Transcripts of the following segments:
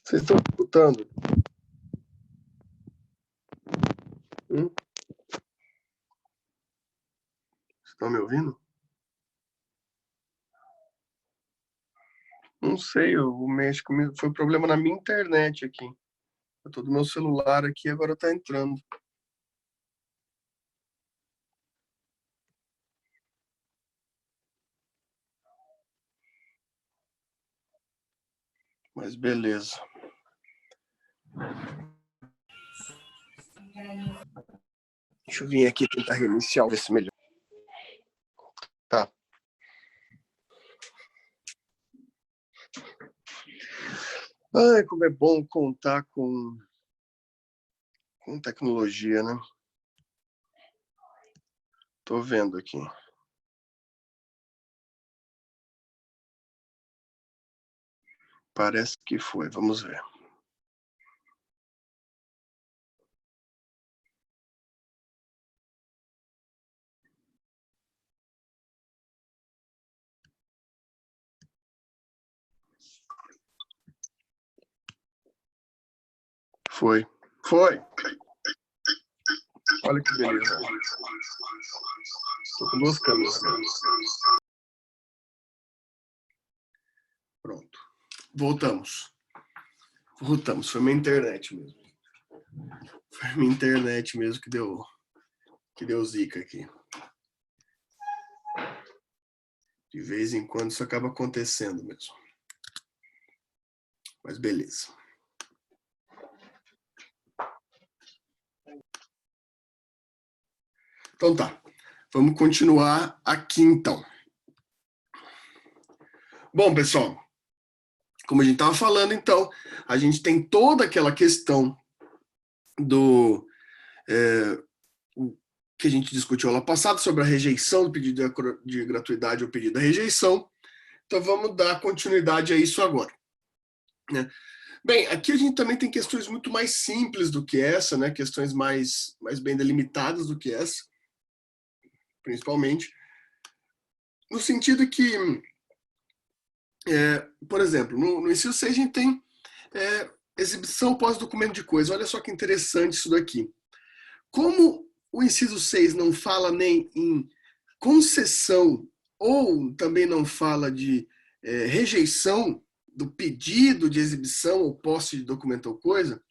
Vocês estão escutando? Estão me ouvindo? Não sei, o México foi problema na minha internet aqui. Eu tô do meu celular aqui e agora tá entrando. Mas beleza. Deixa eu vir aqui tentar reiniciar, ver se melhor. Tá. Ai, como é bom contar com tecnologia, né? Tô vendo aqui. Parece que foi, vamos ver. Foi. Olha que beleza. Tô com duas câmeras. Pronto. Voltamos. Foi minha internet mesmo. Foi minha internet mesmo que deu zica aqui. De vez em quando isso acaba acontecendo mesmo. Mas beleza. Então tá. Vamos continuar aqui então. Bom, pessoal, como a gente estava falando, então, a gente tem toda aquela questão do que a gente discutiu lá passado sobre a rejeição do pedido de gratuidade ou pedido da rejeição. Então, vamos dar continuidade a isso agora. Né? Bem, aqui a gente também tem questões muito mais simples do que essa, né? Questões mais bem delimitadas do que essa, principalmente, no sentido que, por exemplo, no inciso 6 a gente tem exibição pós-documento de coisa. Olha só que interessante isso daqui. Como o inciso 6 não fala nem em concessão ou também não fala de rejeição do pedido de exibição ou posse de documento ou coisa,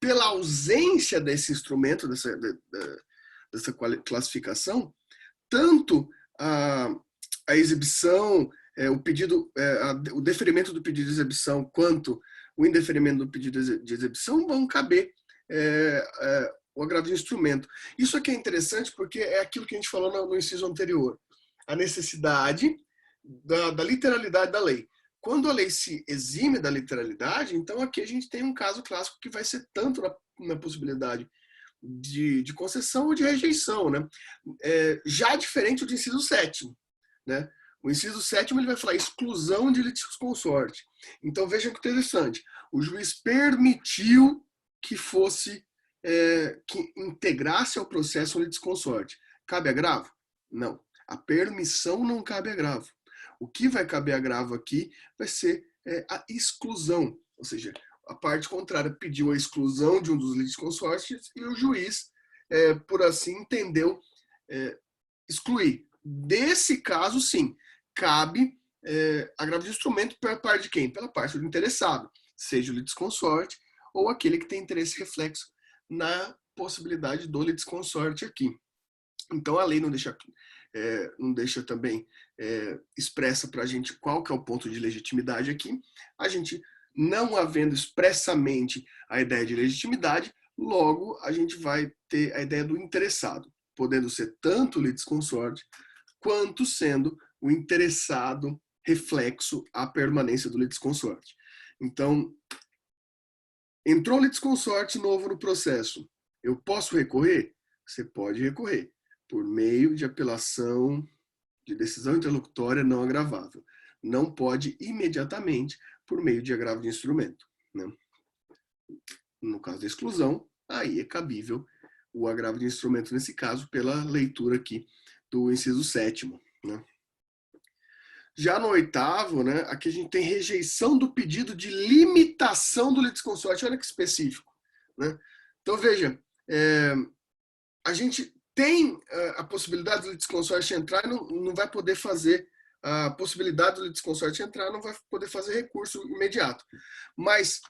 pela ausência desse instrumento, dessa classificação, tanto a exibição, o deferimento do pedido de exibição quanto o indeferimento do pedido de exibição vão caber o agravo de instrumento. Isso aqui é interessante porque é aquilo que a gente falou no inciso anterior. A necessidade da literalidade da lei. Quando a lei se exime da literalidade, então aqui a gente tem um caso clássico que vai ser tanto na possibilidade de concessão ou de rejeição, né? Já diferente do inciso 7º, né? O inciso 7º ele vai falar exclusão de litisconsorte. Então vejam que interessante. O juiz permitiu que fosse que integrasse ao processo um litisconsorte. Cabe agravo? Não. A permissão não cabe agravo. O que vai caber agravo aqui vai ser a exclusão, ou seja, a parte contrária pediu a exclusão de um dos litisconsortes e o juiz, por assim, entendeu excluir. desse caso, sim, cabe agravo de instrumento pela parte de quem? Pela parte do interessado, seja o litisconsorte ou aquele que tem interesse reflexo na possibilidade do litisconsorte aqui. Então, a lei não deixa também expressa para a gente qual que é o ponto de legitimidade aqui. A gente, não havendo expressamente a ideia de legitimidade, logo a gente vai ter a ideia do interessado, podendo ser tanto o litisconsorte quanto sendo o interessado reflexo à permanência do litisconsorte. Então, entrou o litisconsorte novo no processo. Eu posso recorrer? Você pode recorrer por meio de apelação de decisão interlocutória não agravável. Não pode imediatamente por meio de agravo de instrumento, né? No caso da exclusão, aí é cabível o agravo de instrumento, nesse caso, pela leitura aqui do inciso 7º, né? Já no 8º, né, aqui a gente tem rejeição do pedido de limitação do litisconsorte. Olha que específico, né? Então, veja, a gente tem a possibilidade do litisconsorte entrar e não vai poder fazer a possibilidade do litisconsorte entrar, não vai poder fazer recurso imediato. Mas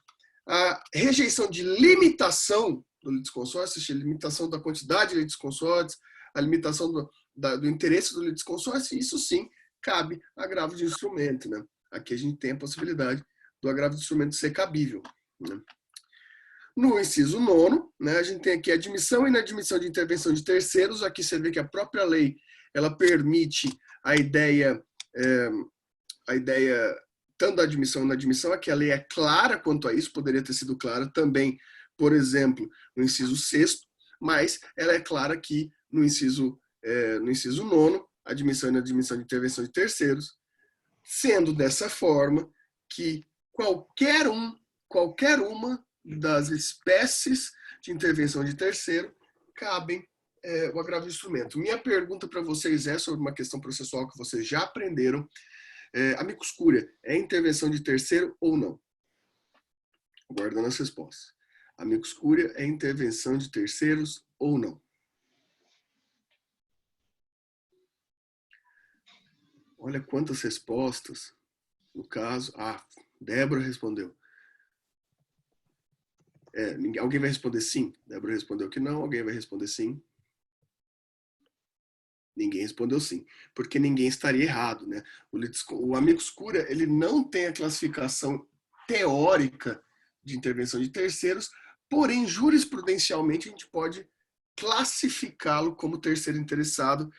a rejeição de limitação do litisconsórcio, a limitação da quantidade de litisconsortes, a limitação do interesse do litisconsórcio, isso sim cabe agravo de instrumento, né? Aqui a gente tem a possibilidade do agravo de instrumento ser cabível, né? No inciso 9º, né, a gente tem aqui admissão e inadmissão de intervenção de terceiros. Aqui você vê que a própria lei ela permite a ideia tanto da admissão e inadmissão. Aqui a lei é clara quanto a isso, poderia ter sido clara também, por exemplo, no inciso 6º, mas ela é clara aqui no inciso 9º, admissão e inadmissão de intervenção de terceiros, sendo dessa forma que qualquer uma das espécies de intervenção de terceiro cabem o agravo de instrumento. Minha pergunta para vocês é sobre uma questão processual que vocês já aprenderam. Amicus curiae é intervenção de terceiro ou não? Aguardando as respostas. Amicus curiae é intervenção de terceiros ou não? Olha quantas respostas. No caso, Débora respondeu. Alguém vai responder sim? Débora respondeu que não. Alguém vai responder sim? Ninguém respondeu sim, porque ninguém estaria errado, né? O amicus curiae, ele não tem a classificação teórica de intervenção de terceiros, porém, jurisprudencialmente, a gente pode classificá-lo como terceiro interessado,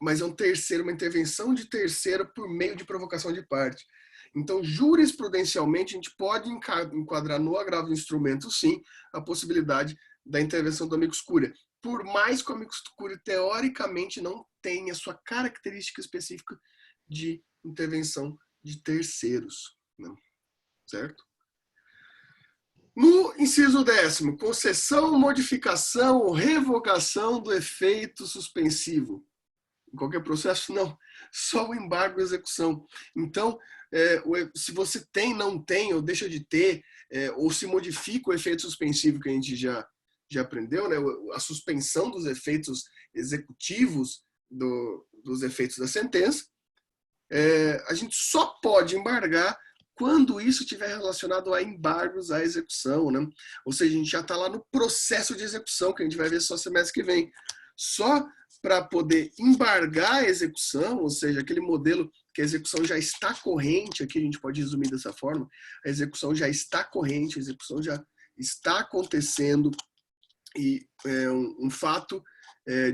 mas é uma intervenção de terceiro por meio de provocação de parte. Então, jurisprudencialmente, a gente pode enquadrar no agravo do instrumento, sim, a possibilidade da intervenção do amicus curiae, por mais que o amicus curiae teoricamente não tenha sua característica específica de intervenção de terceiros, né? Certo? No inciso 10º, concessão, modificação ou revogação do efeito suspensivo. Em qualquer processo, não. Só o embargo e execução. Então, se você tem, não tem, ou deixa de ter, ou se modifica o efeito suspensivo que a gente já aprendeu, né? A suspensão dos efeitos executivos dos efeitos da sentença, a gente só pode embargar quando isso estiver relacionado a embargos à execução, né? Ou seja, a gente já está lá no processo de execução, que a gente vai ver só semestre que vem. Só para poder embargar a execução, ou seja, aquele modelo que a execução já está corrente, aqui a gente pode resumir dessa forma, a execução já está corrente, a execução já está acontecendo, e um fato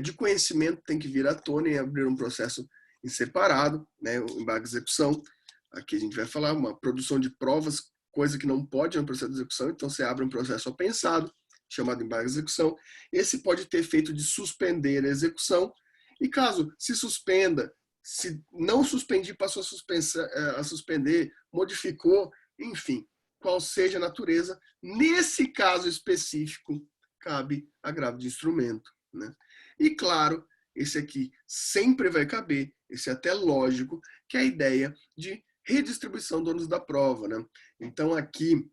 de conhecimento tem que vir à tona e abrir um processo em separado, né, o embargo de execução. Aqui a gente vai falar uma produção de provas, coisa que não pode no processo de execução, então você abre um processo apensado, chamado embargo de execução. Esse pode ter efeito de suspender a execução, e caso se suspenda, se não suspendir, passou a suspender, modificou, enfim, qual seja a natureza, nesse caso específico, cabe agravo de instrumento, né? E claro, esse aqui sempre vai caber, esse é até lógico, que é a ideia de redistribuição do ônus da prova, né? Então aqui,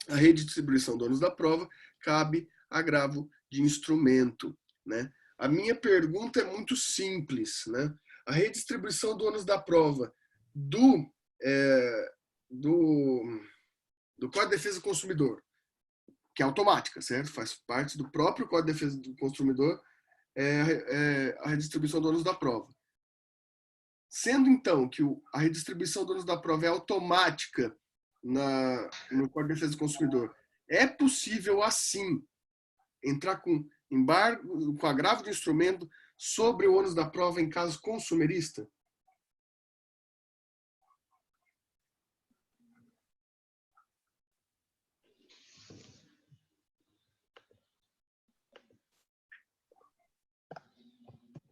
a redistribuição do ônus da prova cabe agravo de instrumento, né? A minha pergunta é muito simples, né? A redistribuição do ônus da prova do, é, do, do Código de Defesa do Consumidor, que é automática, certo? Faz parte do próprio Código de Defesa do Consumidor, a redistribuição do ônus da prova. Sendo, então, que a redistribuição do ônus da prova é automática no Código de Defesa do Consumidor, é possível, assim, entrar com embargo, com agravo de instrumento sobre o ônus da prova em caso consumerista?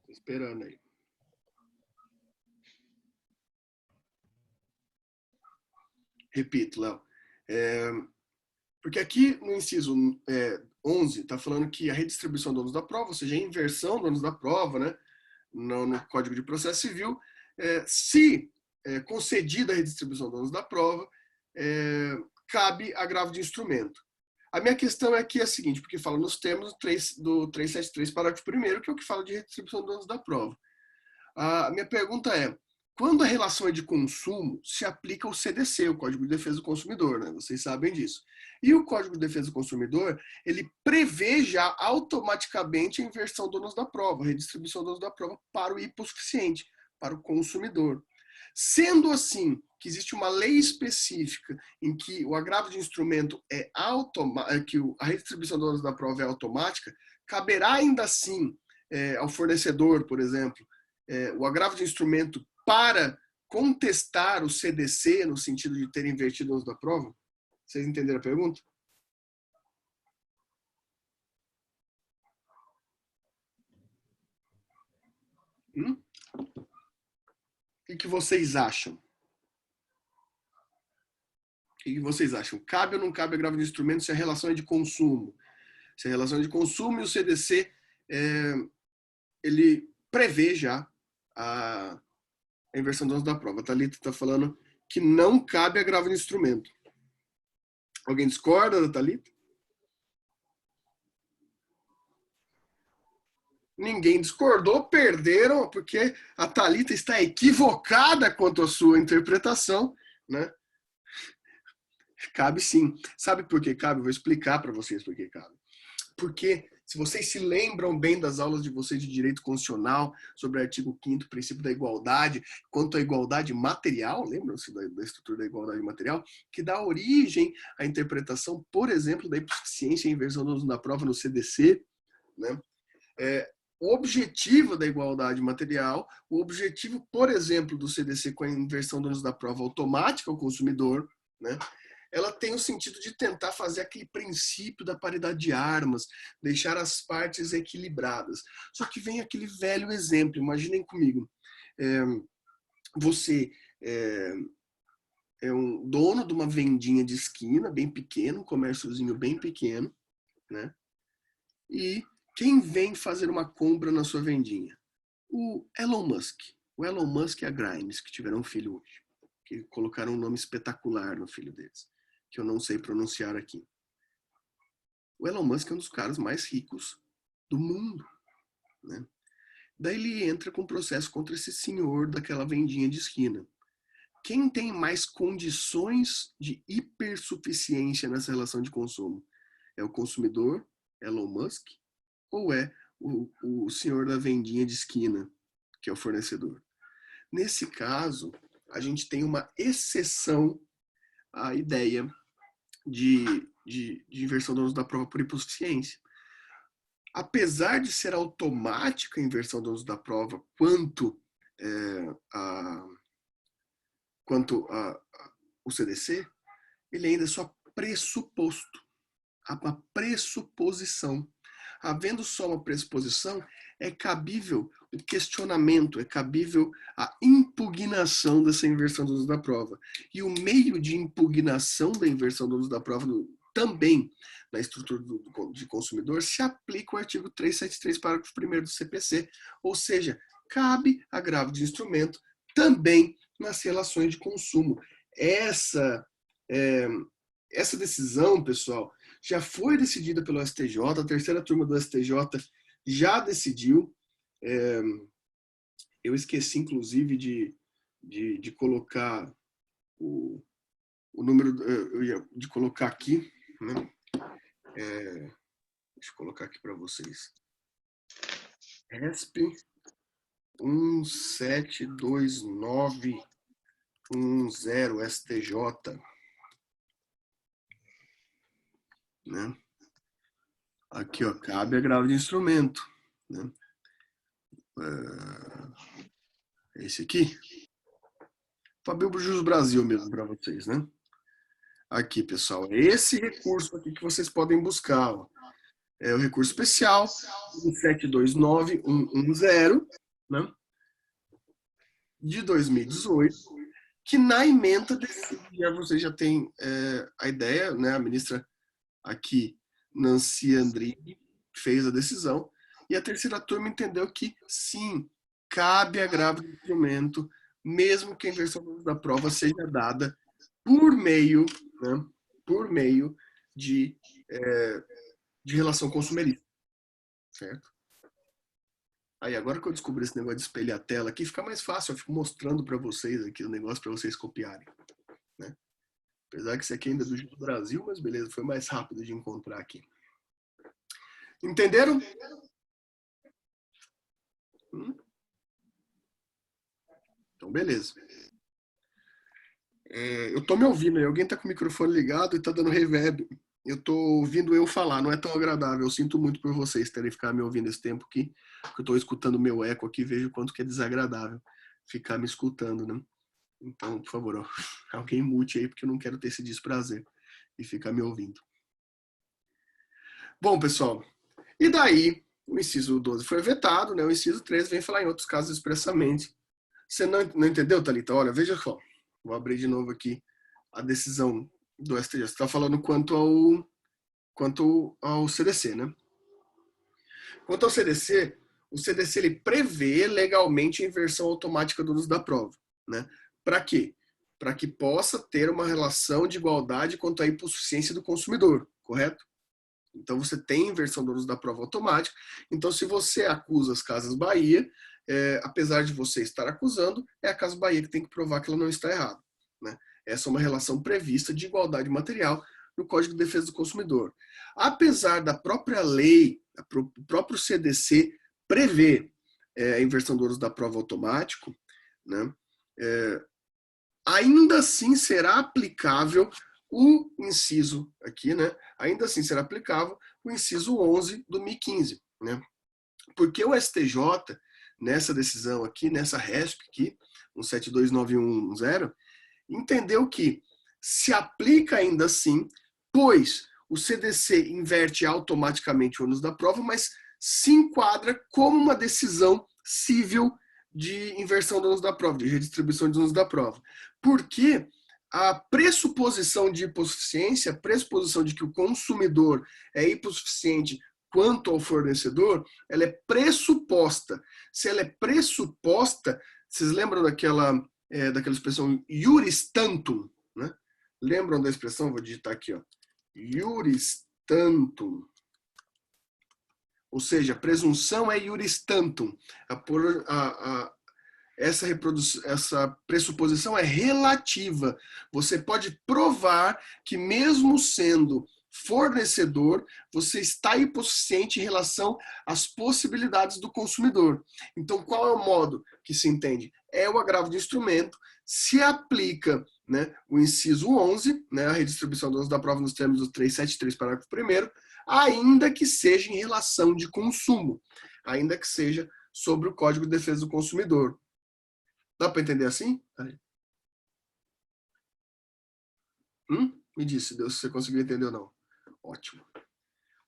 Tô esperando aí. Repito, Léo. Porque aqui no inciso 11 está falando que a redistribuição do ônus da prova, ou seja, a inversão do ônus da prova, né, no Código de Processo Civil, se concedida a redistribuição do ônus da prova, cabe agravo de instrumento. A minha questão aqui é a seguinte, porque fala nos termos do 373, parágrafo 1º, que é o que fala de redistribuição do ônus da prova. A minha pergunta é, quando a relação é de consumo, se aplica o CDC, o Código de Defesa do Consumidor, né? Vocês sabem disso. E o Código de Defesa do Consumidor, ele prevê já automaticamente a inversão do ônus da prova, a redistribuição do ônus da prova para o hipossuficiente, para o consumidor. Sendo assim, que existe uma lei específica em que o agravo de instrumento que a redistribuição do ônus da prova é automática, caberá ainda assim ao fornecedor, por exemplo, o agravo de instrumento para contestar o CDC no sentido de ter invertido o ônus da prova? Vocês entenderam a pergunta? O que vocês acham? O que vocês acham? Cabe ou não cabe agravo de instrumento se a relação é de consumo? Se a relação é de consumo e o CDC ele prevê já a inversão do ônus da prova. A Thalita está falando que não cabe agravo de instrumento. Alguém discorda da Thalita? Ninguém discordou, perderam, porque a Thalita está equivocada quanto à sua interpretação, né? Cabe sim. Sabe por que cabe? Vou explicar para vocês por que cabe. Porque, se vocês se lembram bem das aulas de vocês de direito constitucional, sobre o artigo 5º, princípio da igualdade, quanto à igualdade material, lembram-se da estrutura da igualdade material, que dá origem à interpretação, por exemplo, da hipossuficiência e inversão do ônus da prova no CDC, né? O objetivo da igualdade material, o objetivo, por exemplo, do CDC com a inversão do ônus da prova automática ao consumidor, né? Ela tem o sentido de tentar fazer aquele princípio da paridade de armas, deixar as partes equilibradas. Só que vem aquele velho exemplo, imaginem comigo, você é um dono de uma vendinha de esquina, bem pequeno, um comérciozinho bem pequeno, né? E quem vem fazer uma compra na sua vendinha? O Elon Musk. O Elon Musk e a Grimes, que tiveram um filho hoje, que colocaram um nome espetacular no filho deles, que eu não sei pronunciar aqui. O Elon Musk é um dos caras mais ricos do mundo, né? Daí ele entra com um processo contra esse senhor daquela vendinha de esquina. Quem tem mais condições de hipersuficiência nessa relação de consumo? É o consumidor, Elon Musk, ou é o senhor da vendinha de esquina, que é o fornecedor? Nesse caso, a gente tem uma exceção à ideia de inversão do ônus da prova por hipossuficiência. Apesar de ser automática a inversão do ônus da prova quanto o CDC, ele ainda é só pressuposto, uma pressuposição. Havendo só uma pressuposição, é cabível o questionamento, é cabível a impugnação dessa inversão do ônus da prova. E o meio de impugnação da inversão do ônus da prova também na estrutura de consumidor se aplica o artigo 373, parágrafo 1º do CPC, ou seja, cabe agravo de instrumento também nas relações de consumo. Essa decisão, pessoal, já foi decidida pelo STJ, a terceira turma do STJ já decidiu. Eu esqueci, inclusive, de colocar o número, de colocar aqui, né? Deixa eu colocar aqui para vocês. RESP 172910 STJ, né? Aqui, ó, cabe agravo de instrumento, né? Esse aqui, Fabio Jus Brasil mesmo para vocês, né? Aqui, pessoal, é esse recurso aqui que vocês podem buscar, ó. É o recurso especial 172910, né? De 2018, que na ementa vocês já têm a ideia, né? A ministra aqui, Nancy Andrighi, fez a decisão, e a terceira turma entendeu que sim, cabe agravo de instrumento, mesmo que a inversão da prova seja dada por meio, né, por meio de relação consumerista, certo? Aí agora que eu descobri esse negócio de espelhar a tela aqui, fica mais fácil, eu fico mostrando para vocês aqui o negócio para vocês copiarem, né? Apesar que isso aqui ainda é do Brasil, mas beleza, foi mais rápido de encontrar aqui. Entenderam? Então, beleza. Eu tô me ouvindo aí, alguém tá com o microfone ligado e tá dando reverb. Eu tô ouvindo eu falar, não é tão agradável. Eu sinto muito por vocês terem ficado me ouvindo esse tempo aqui, porque eu tô escutando meu eco aqui e vejo o quanto que é desagradável ficar me escutando, né? Então, por favor, ó, alguém mute aí, porque eu não quero ter esse desprazer e ficar me ouvindo. Bom, pessoal, e daí o inciso 12 foi vetado, né? O inciso 13 vem falar em outros casos expressamente. Você não entendeu, Thalita? Olha, veja só. Vou abrir de novo aqui a decisão do STJ. Você está falando quanto ao CDC, né? Quanto ao CDC, o CDC ele prevê legalmente a inversão automática do uso da prova, né? Para quê? Para que possa ter uma relação de igualdade quanto à hipossuficiência do consumidor, correto? Então você tem inversão do uso da prova automática. Então, se você acusa as Casas Bahia, apesar de você estar acusando, é a Casa Bahia que tem que provar que ela não está errada, né? Essa é uma relação prevista de igualdade material no Código de Defesa do Consumidor. Apesar da própria lei, o próprio CDC prever a inversão do uso da prova automático, né? Ainda assim será aplicável o inciso aqui, né? Ainda assim será aplicável o inciso 11 do 1015, né? Porque o STJ, nessa decisão aqui, nessa RESP aqui, 172910, entendeu que se aplica ainda assim, pois o CDC inverte automaticamente o ônus da prova, mas se enquadra como uma decisão civil de inversão do ônus da prova, de redistribuição de ônus da prova. Porque a pressuposição de hipossuficiência, a pressuposição de que o consumidor é hipossuficiente quanto ao fornecedor, ela é pressuposta. Se ela é pressuposta, vocês lembram daquela expressão iuris tantum, né? Lembram da expressão? Vou digitar aqui, ó. Iuris tantum. Ou seja, a presunção é iuris tantum. Essa pressuposição é relativa. Você pode provar que mesmo sendo fornecedor, você está hipossuficiente em relação às possibilidades do consumidor. Então, qual é o modo que se entende? É o agravo de instrumento, se aplica, né, o inciso 11, né, a redistribuição do ônus da prova nos termos do 373, parágrafo 1º, ainda que seja em relação de consumo, ainda que seja sobre o Código de Defesa do Consumidor. Dá para entender assim? Me disse, Deus, se você conseguiu entender ou não. Ótimo.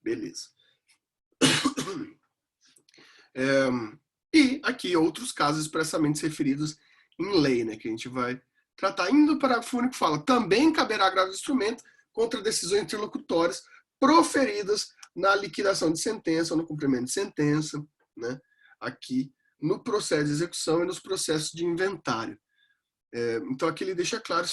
Beleza. E aqui outros casos expressamente referidos em lei, né, que a gente vai tratar. Indo para o parágrafo único, fala: também caberá agravo de instrumento contra decisões interlocutórias proferidas na liquidação de sentença ou no cumprimento de sentença, né, aqui no processo de execução e nos processos de inventário. Então aqui ele deixa claro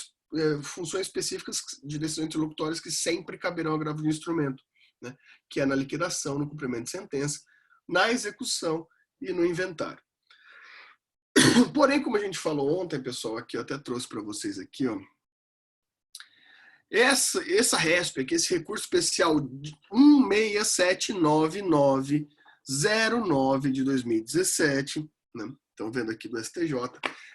funções específicas de decisões interlocutórias que sempre caberão agravo de instrumento, né, que é na liquidação, no cumprimento de sentença na execução e no inventário. Porém, como a gente falou ontem, pessoal, aqui eu até trouxe para vocês aqui, ó, essa RESP aqui, esse recurso especial 1679909 de 2017, né? Estão vendo aqui do STJ,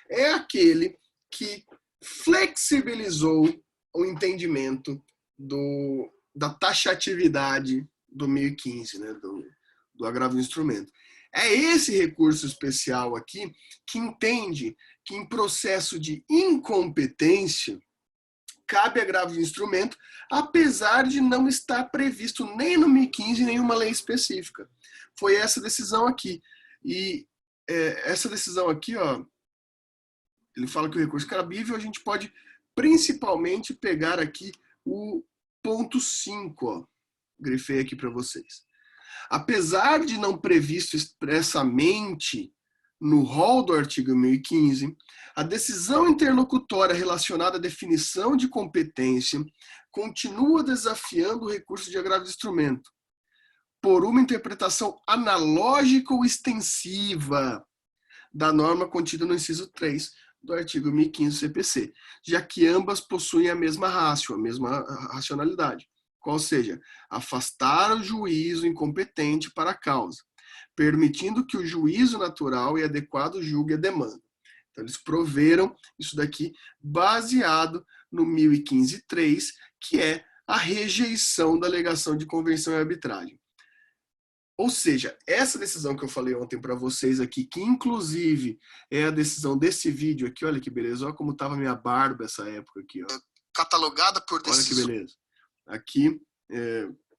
é aquele que flexibilizou o entendimento da taxatividade do 1015, né? do agravo do instrumento. É esse recurso especial aqui que entende que em processo de incompetência cabe agravo de instrumento, apesar de não estar previsto nem no 1015 nenhuma lei específica. Foi essa decisão aqui. E essa decisão aqui, ó, ele fala que o recurso é cabível, a gente pode principalmente pegar aqui o ponto 5, ó, grifei aqui para vocês. Apesar de não previsto expressamente no rol do artigo 1015, a decisão interlocutória relacionada à definição de competência continua desafiando o recurso de agravo de instrumento por uma interpretação analógica ou extensiva da norma contida no inciso 3 do artigo 1015 do CPC, já que ambas possuem a mesma ratio, a mesma racionalidade. Qual seja, afastar o juízo incompetente para a causa, permitindo que o juízo natural e adequado julgue a demanda. Então, eles proveram isso daqui baseado no 1015.3, que é a rejeição da alegação de convenção e arbitragem. Ou seja, essa decisão que eu falei ontem para vocês aqui, que inclusive é a decisão desse vídeo aqui, olha que beleza, olha como estava minha barba essa época aqui, ó. Catalogada por decisão. Olha que beleza. Aqui,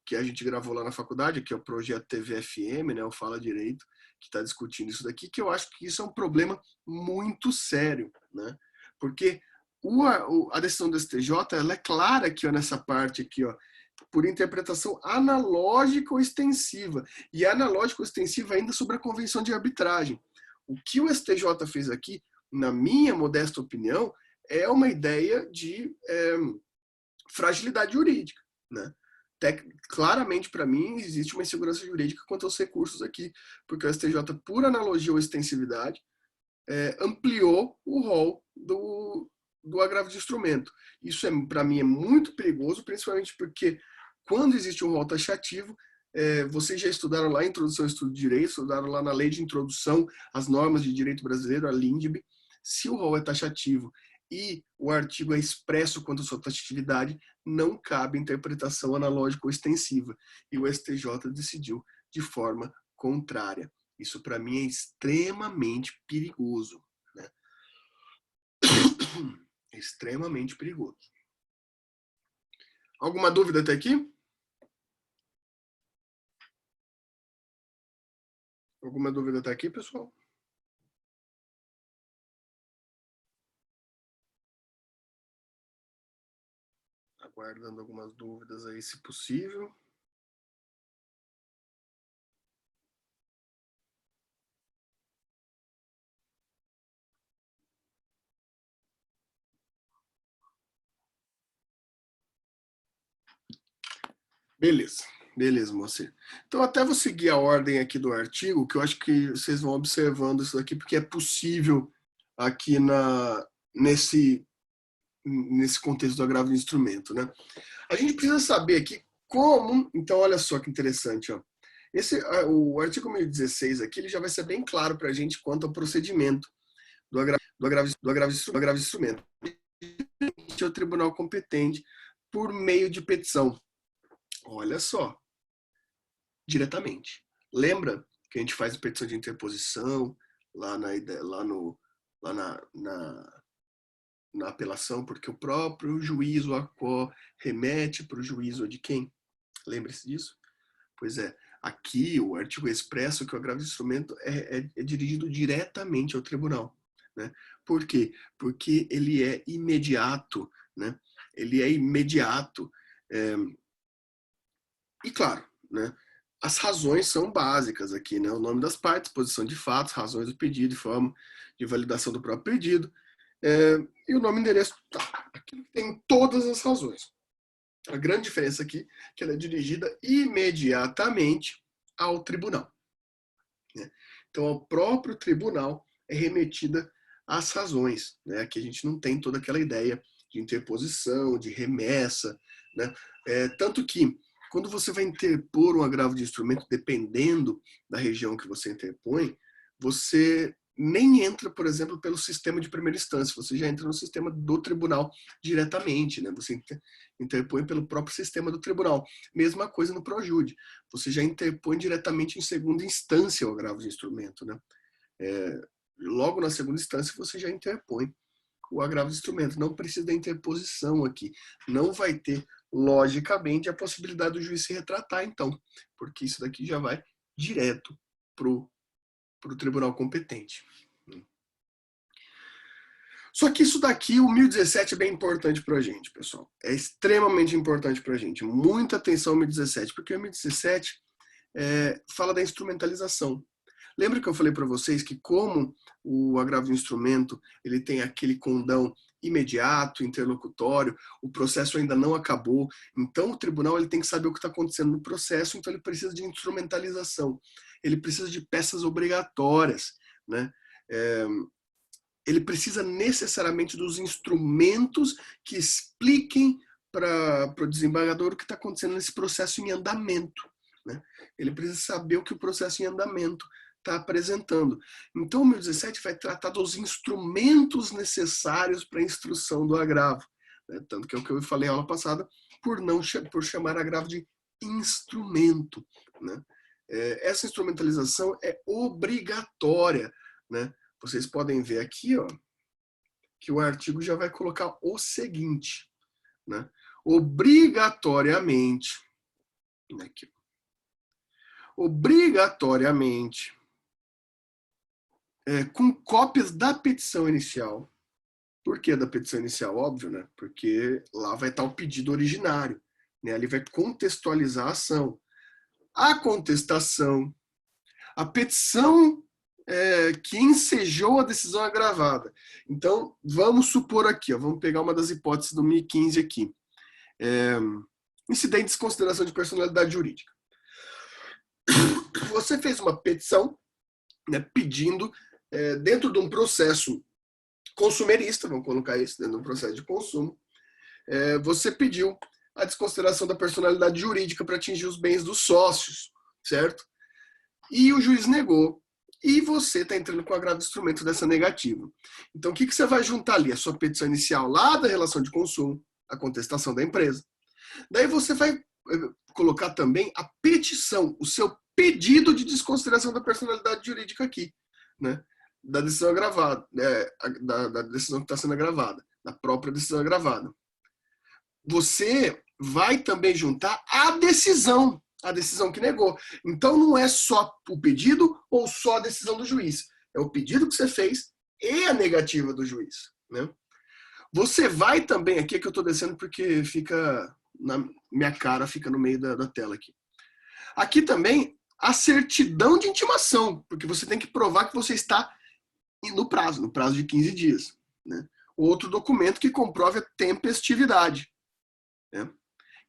que a gente gravou lá na faculdade, que é o projeto TVFM, né, o Fala Direito, que está discutindo isso daqui, que eu acho que isso é um problema muito sério, né? Porque a decisão do STJ, ela é clara aqui, ó, nessa parte aqui, ó, por interpretação analógica ou extensiva. E analógica ou extensiva ainda sobre a convenção de arbitragem. O que o STJ fez aqui, na minha modesta opinião, é uma ideia de fragilidade jurídica, né? Claramente, para mim, existe uma insegurança jurídica quanto aos recursos aqui, porque o STJ, por analogia ou extensividade, ampliou o rol do agravo de instrumento. Isso, para mim, é muito perigoso, principalmente porque quando existe um rol taxativo, vocês já estudaram lá a Introdução ao Estudo de Direito, estudaram lá na Lei de Introdução às Normas de Direito Brasileiro, a LINDB. Se o rol é taxativo e o artigo é expresso quanto à sua taxatividade, não cabe interpretação analógica ou extensiva. E o STJ decidiu de forma contrária. Isso, para mim, é extremamente perigoso, né? Extremamente perigoso. Alguma dúvida até aqui? Alguma dúvida até aqui, pessoal? Aguardando algumas dúvidas aí, se possível. Beleza, beleza, moça. Então, até vou seguir a ordem aqui do artigo, que eu acho que vocês vão observando isso aqui, porque é possível aqui nesse contexto do agravo de instrumento, né? A gente precisa saber aqui como... Então, olha só que interessante, ó. O artigo 1016 aqui, ele já vai ser bem claro para a gente quanto ao procedimento do agravo de instrumento. É o tribunal competente por meio de petição. Olha só, diretamente. Lembra que a gente faz petição de interposição lá na apelação, porque o próprio juízo remete para o juízo de quem? Lembre-se disso? Pois é, aqui o artigo expresso que o agravo de instrumento é dirigido diretamente ao tribunal, né? Por quê? Porque ele é imediato, né? Ele é imediato. E claro, né? As razões são básicas aqui, né? O nome das partes, posição de fatos, razões do pedido e forma de validação do próprio pedido. E o nome e endereço, tá, aqui tem todas as razões. A grande diferença aqui é que ela é dirigida imediatamente ao tribunal. né? Então, ao próprio tribunal é remetida as razões, né? Que a gente não tem toda aquela ideia de interposição, de remessa, né? Tanto que, quando você vai interpor um agravo de instrumento, dependendo da região que você interpõe, você nem entra, por exemplo, pelo sistema de primeira instância, você já entra no sistema do tribunal diretamente, né? Você interpõe pelo próprio sistema do tribunal. Mesma coisa no Projude, você já interpõe diretamente em segunda instância o agravo de instrumento, né? Logo na segunda instância você já interpõe o agravo de instrumento, não precisa da interposição aqui. Não vai ter, logicamente, a possibilidade do juiz se retratar, então, porque isso daqui já vai direto para o tribunal competente. Só que isso daqui, o 1017, é bem importante para a gente, pessoal. É extremamente importante para a gente. Muita atenção ao 1017, porque o 1017 fala da instrumentalização. Lembra que eu falei para vocês que como o agravo de instrumento ele tem aquele condão imediato, interlocutório, o processo ainda não acabou, então o tribunal ele tem que saber o que está acontecendo no processo, então ele precisa de instrumentalização, ele precisa de peças obrigatórias, né? Ele precisa necessariamente dos instrumentos que expliquem para o desembargador o que está acontecendo nesse processo em andamento, né? Ele precisa saber o que o processo em andamento está apresentando. Então, o 1017 vai tratar dos instrumentos necessários para a instrução do agravo, né? Tanto que é o que eu falei na aula passada, por chamar agravo de instrumento, né? Essa instrumentalização é obrigatória, né? Vocês podem ver aqui, ó, que o artigo já vai colocar o seguinte, né? Obrigatoriamente, aqui, obrigatoriamente, com cópias da petição inicial. Por que da petição inicial? Óbvio, né? Porque lá vai estar o pedido originário, né? Ali vai contextualizar a ação. A contestação, a petição que ensejou a decisão agravada. Então, vamos supor aqui, ó, vamos pegar uma das hipóteses do 1015 aqui. Incidente de desconsideração de personalidade jurídica. Você fez uma petição, né, pedindo, dentro de um processo consumerista, vamos colocar isso, dentro de um processo de consumo, você pediu a desconsideração da personalidade jurídica para atingir os bens dos sócios, certo? E o juiz negou, e você está entrando com o agravo de instrumento dessa negativa. Então, o que você vai juntar ali? A sua petição inicial lá da relação de consumo, a contestação da empresa. Daí você vai colocar também a petição, o seu pedido de desconsideração da personalidade jurídica aqui, né? Da decisão agravada, da decisão que está sendo agravada, da própria decisão agravada. Você vai também juntar a decisão que negou. Então não é só o pedido ou só a decisão do juiz. É o pedido que você fez e a negativa do juiz, né? Você vai também, aqui é que eu estou descendo porque fica na minha cara, fica no meio da tela aqui. Aqui também a certidão de intimação, porque você tem que provar que você está no prazo de 15 dias, né? Outro documento que comprove a tempestividade, né?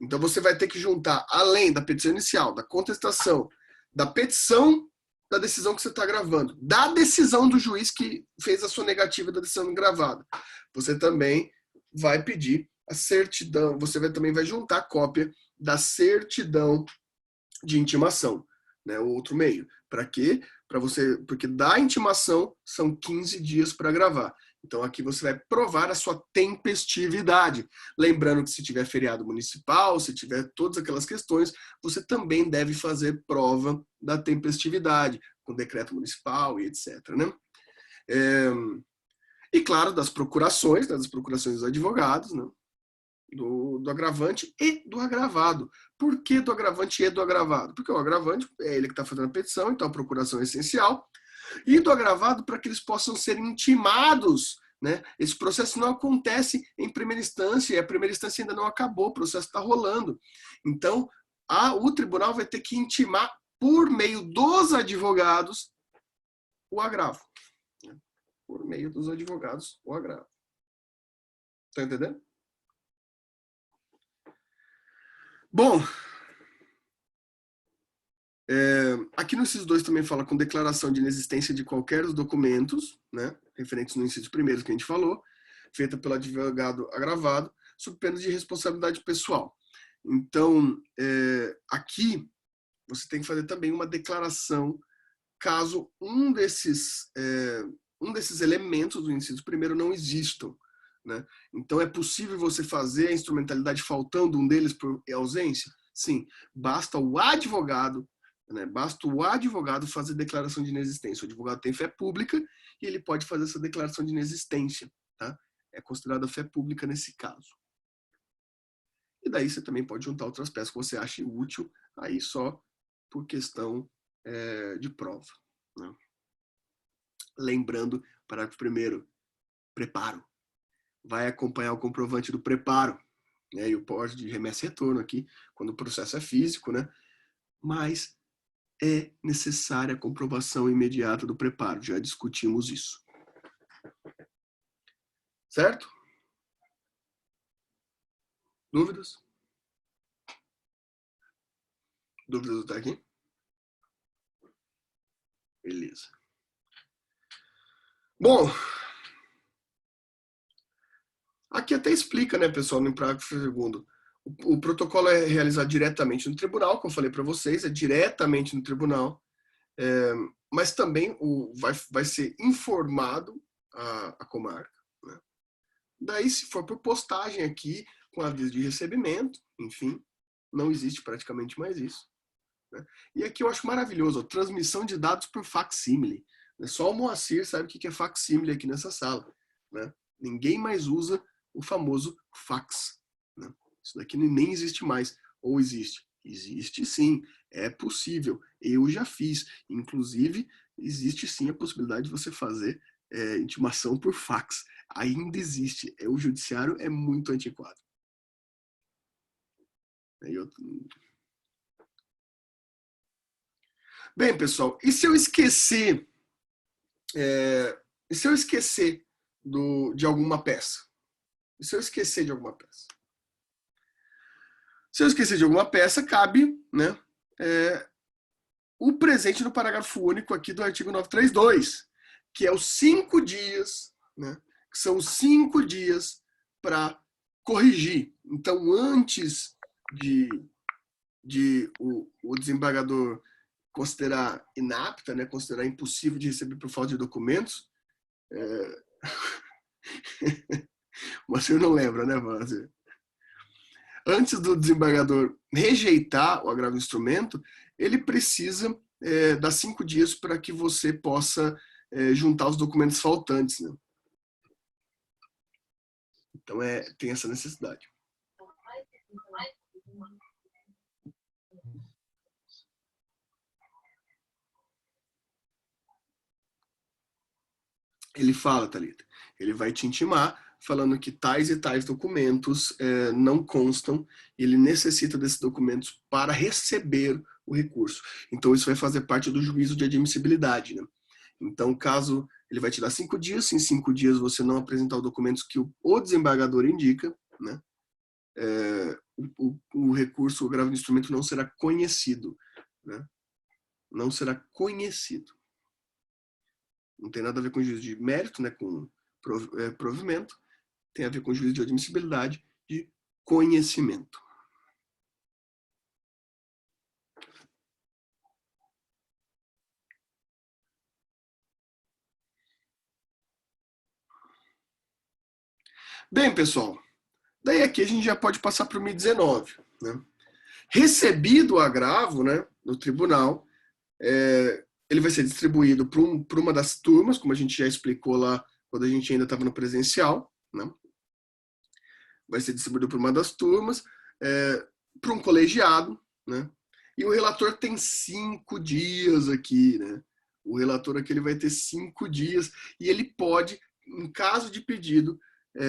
Então você vai ter que juntar, além da petição inicial, da contestação, da petição da decisão que você está gravando, da decisão do juiz que fez a sua negativa da decisão gravada. Você também vai pedir a certidão, também vai juntar a cópia da certidão de intimação, né? O outro meio. Para quê? Porque da intimação são 15 dias para gravar. Então aqui você vai provar a sua tempestividade. Lembrando que se tiver feriado municipal, se tiver todas aquelas questões, você também deve fazer prova da tempestividade, com decreto municipal e etc, né? E claro, das procurações dos advogados, né? Do agravante e do agravado. Por que do agravante e do agravado? Porque o agravante é ele que está fazendo a petição, então a procuração é essencial. E do agravado para que eles possam ser intimados, né? Esse processo não acontece em primeira instância, e a primeira instância ainda não acabou, o processo está rolando. Então, o tribunal vai ter que intimar, por meio dos advogados, o agravo. Por meio dos advogados, o agravo. Está entendendo? Bom, Aqui no inciso 2 também fala com declaração de inexistência de qualquer dos documentos, né, referentes no inciso primeiro que a gente falou, feita pelo advogado agravado, sob pena de responsabilidade pessoal. Então, aqui você tem que fazer também uma declaração caso um desses elementos do inciso primeiro não existam, né? Então, é possível você fazer a instrumentalidade faltando um deles por ausência? Sim, basta o advogado, né? Basta o advogado fazer declaração de inexistência. O advogado tem fé pública e ele pode fazer essa declaração de inexistência, tá? É considerada fé pública nesse caso. E daí você também pode juntar outras peças que você ache útil, aí só por questão de prova, né? Lembrando, parágrafo primeiro, preparo. Vai acompanhar o comprovante do preparo, né? E o pós de remessa e retorno aqui, quando o processo é físico, né? Mas é necessária a comprovação imediata do preparo. Já discutimos isso. Certo? Dúvidas? Dúvidas até aqui? Beleza. Bom, aqui até explica, né, pessoal, no parágrafo segundo. O protocolo é realizado diretamente no tribunal, como eu falei para vocês, é diretamente no tribunal, mas também vai ser informado a comarca, né? Daí, se for por postagem aqui, com aviso de recebimento, enfim, não existe praticamente mais isso, né? E aqui eu acho maravilhoso, a transmissão de dados por facsímile. Só o Moacir sabe o que é facsímile aqui nessa sala, né? Ninguém mais usa o famoso fax, né? Isso daqui nem existe mais. Ou existe? Existe sim, é possível. Eu já fiz. Inclusive, existe sim a possibilidade de você fazer intimação por fax. Ainda existe. O judiciário é muito antiquado. Bem, pessoal, e se eu esquecer de alguma peça? E se eu esquecer de alguma peça? Se eu esquecer de alguma peça, cabe, né, o presente no parágrafo único aqui do artigo 932, que é os 5 dias, né, que são os 5 dias para corrigir. Então, antes de o desembargador considerar inapta, né, considerar impossível de receber por falta de documentos, mas você não lembra, né, Vazir? Antes do desembargador rejeitar o agravo instrumento, ele precisa dar 5 dias para que você possa juntar os documentos faltantes, né? Então, tem essa necessidade. Ele fala, Thalita, ele vai te intimar falando que tais e tais documentos não constam, e ele necessita desses documentos para receber o recurso. Então, isso vai fazer parte do juízo de admissibilidade, né? Então, caso ele vai te dar 5 dias, se em 5 dias você não apresentar os documentos que o desembargador indica, né, o recurso, o agravo de instrumento não será conhecido, né? Não será conhecido. Não tem nada a ver com juízo de mérito, né, com provimento, tem a ver com juízo de admissibilidade de conhecimento. Bem, pessoal, daí aqui a gente já pode passar para o 1019, né? Recebido o agravo, né, no tribunal, ele vai ser distribuído para uma das turmas, como a gente já explicou lá quando a gente ainda estava no presencial, né? Vai ser distribuído para uma das turmas, para um colegiado, né? E o relator tem 5 dias aqui, né? O relator aqui ele vai ter 5 dias e ele pode, em caso de pedido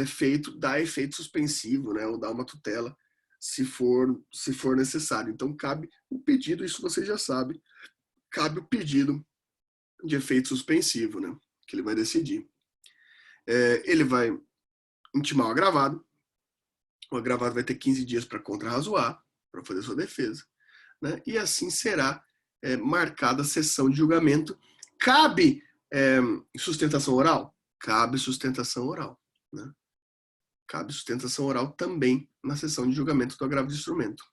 feito, dar efeito suspensivo, né? Ou dar uma tutela, se for necessário. Então, cabe o pedido, isso você já sabe, cabe o pedido de efeito suspensivo, né? Que ele vai decidir. Ele vai intimar o agravado vai ter 15 dias para contrarrazoar, para fazer sua defesa, né? E assim será marcada a sessão de julgamento. Cabe sustentação oral? Cabe sustentação oral, né? Cabe sustentação oral também na sessão de julgamento do agravo de instrumento.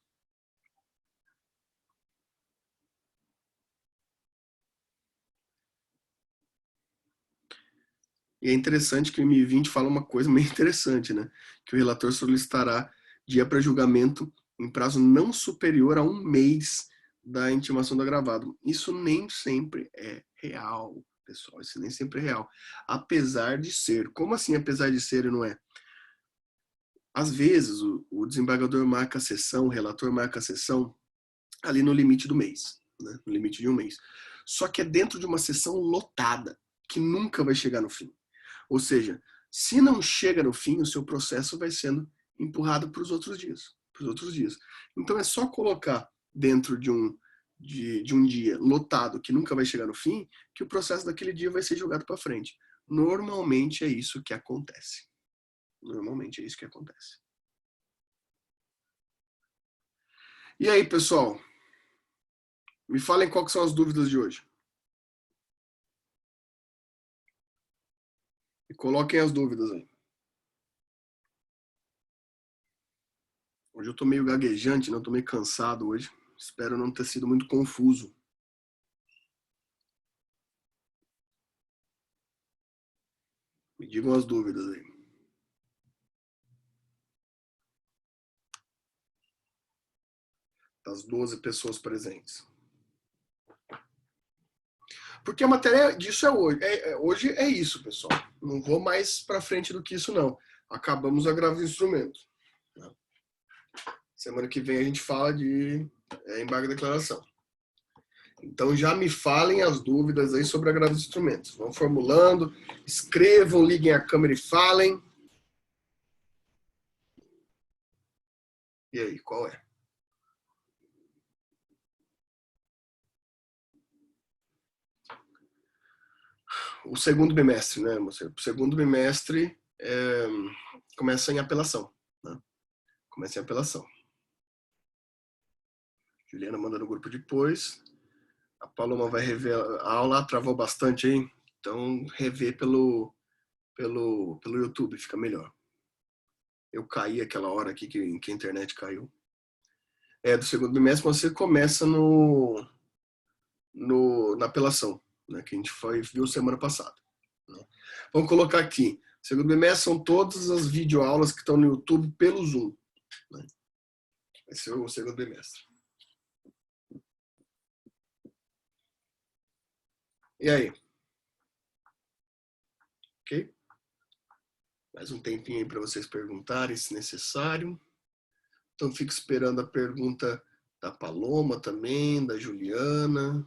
E é interessante que o M20 fala uma coisa meio interessante, né? Que o relator solicitará dia para julgamento em prazo não superior a 1 mês da intimação do agravado. Isso nem sempre é real, pessoal. Isso nem sempre é real. Apesar de ser. Como assim apesar de ser e não é? Às vezes, o desembargador marca a sessão, o relator marca a sessão ali no limite do mês, né? No limite de 1 mês. Só que é dentro de uma sessão lotada, que nunca vai chegar no fim. Ou seja, se não chega no fim, o seu processo vai sendo empurrado para os outros dias. Então é só colocar dentro de um dia lotado que nunca vai chegar no fim, que o processo daquele dia vai ser jogado para frente. Normalmente é isso que acontece. E aí, pessoal? Me falem quais são as dúvidas de hoje. E coloquem as dúvidas aí. Hoje eu tô meio gaguejante, não tô meio cansado hoje. Espero não ter sido muito confuso. Me digam as dúvidas aí. Das 12 pessoas presentes. Porque a matéria disso é hoje. Hoje é isso, pessoal. Não vou mais para frente do que isso, não. Acabamos o agravo de instrumento. Semana que vem a gente fala de embargo de declaração. Então já me falem as dúvidas aí sobre agravo de instrumentos. Vão formulando, escrevam, liguem a câmera e falem. E aí, qual é? O segundo bimestre, né, moça? O segundo bimestre começa em apelação. Né? Começa em apelação. Juliana manda no grupo depois. A Paloma vai rever a aula, travou bastante aí. Então, rever pelo YouTube, fica melhor. Eu caí aquela hora aqui que a internet caiu. Do segundo bimestre, você começa na apelação, né, que a gente viu semana passada. Né? Vamos colocar aqui. Segundo bimestre são todas as videoaulas que estão no YouTube pelo Zoom. Né? Vai ser o segundo bimestre. E aí? Ok? Mais um tempinho aí para vocês perguntarem, se necessário. Então, fico esperando a pergunta da Paloma também, da Juliana.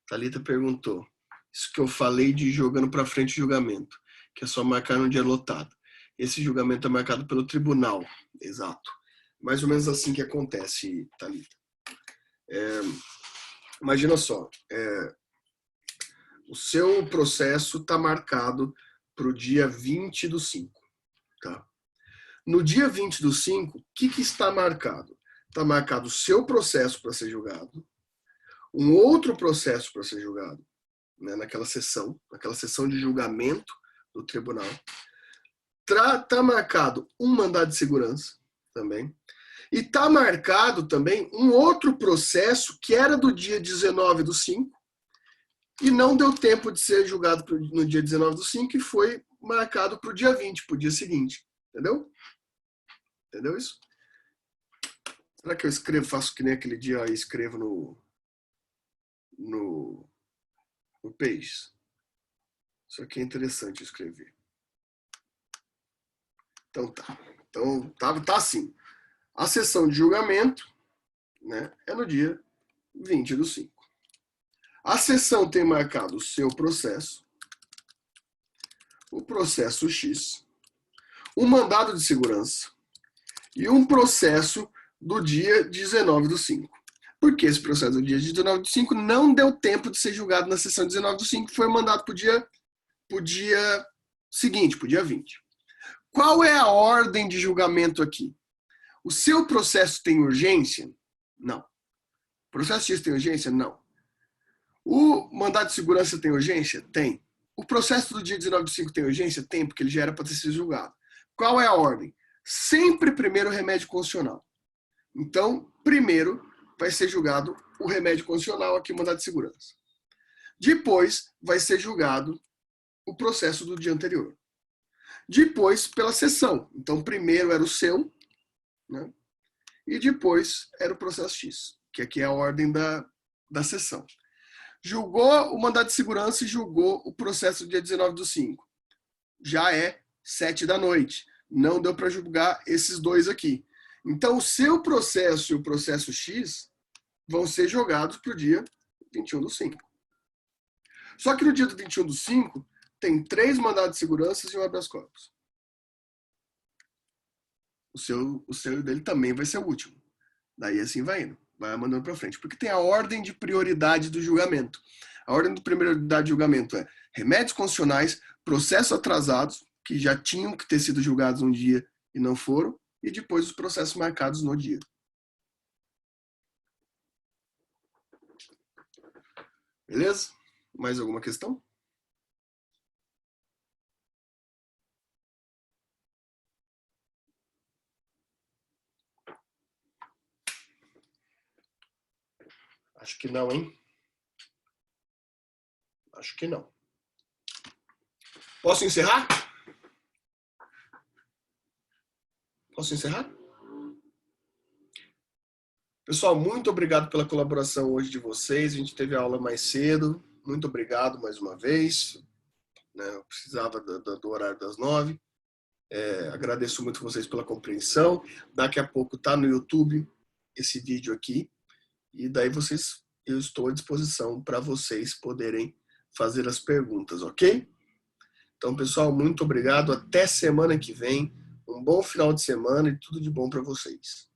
Thalita perguntou. Isso que eu falei de jogando para frente o julgamento, que é só marcar no dia lotado. Esse julgamento é marcado pelo tribunal. Exato. Mais ou menos assim que acontece, Thalita. Imagina só. O seu processo está marcado para o dia 20/5. Tá? No dia 20/5, o que está marcado? Está marcado o seu processo para ser julgado, um outro processo para ser julgado, né, naquela sessão de julgamento do tribunal. Está marcado um mandado de segurança também. E está marcado também um outro processo que era do dia 19/5 e não deu tempo de ser julgado no dia 19/5 e foi marcado para o dia 20, para o dia seguinte. Entendeu? Entendeu isso? Será que eu faço que nem aquele dia e escrevo no Pages? Isso aqui é interessante escrever. Então tá. Então tá assim. A sessão de julgamento, né, é no dia 20/5. A sessão tem marcado o seu processo, o processo X, um mandado de segurança e um processo do dia 19/5. Porque esse processo do dia 19/5 não deu tempo de ser julgado na sessão 19/5, foi mandado para o dia seguinte, para o dia 20. Qual é a ordem de julgamento aqui? O seu processo tem urgência? Não. Processo X tem urgência? Não. O mandado de segurança tem urgência? Tem. O processo do dia 19/5 tem urgência? Tem, porque ele já era para ter sido julgado. Qual é a ordem? Sempre primeiro o remédio constitucional. Então, primeiro vai ser julgado o remédio constitucional, aqui o mandado de segurança. Depois vai ser julgado o processo do dia anterior. Depois, pela sessão. Então, primeiro era o seu, né? E depois era o processo X, que aqui é a ordem da sessão. Julgou o mandado de segurança e julgou o processo do dia 19/5. Já é 7 da noite. Não deu para julgar esses dois aqui. Então, o seu processo e o processo X vão ser jogados para o dia 21/5. Só que no dia do 21/5, tem 3 mandados de segurança e um habeas corpus. O seu dele também vai ser o último. Daí assim vai indo, vai mandando para frente. Porque tem a ordem de prioridade do julgamento. A ordem de prioridade de julgamento é remédios constitucionais, processos atrasados, que já tinham que ter sido julgados um dia e não foram, e depois os processos marcados no dia. Beleza? Mais alguma questão? Acho que não, hein? Acho que não. Posso encerrar? Posso encerrar? Pessoal, muito obrigado pela colaboração hoje de vocês. A gente teve a aula mais cedo. Muito obrigado mais uma vez. Eu precisava do horário das 9. Agradeço muito vocês pela compreensão. Daqui a pouco tá no YouTube esse vídeo aqui. E daí eu estou à disposição para vocês poderem fazer as perguntas, ok? Então, pessoal, muito obrigado. Até semana que vem. Um bom final de semana e tudo de bom para vocês.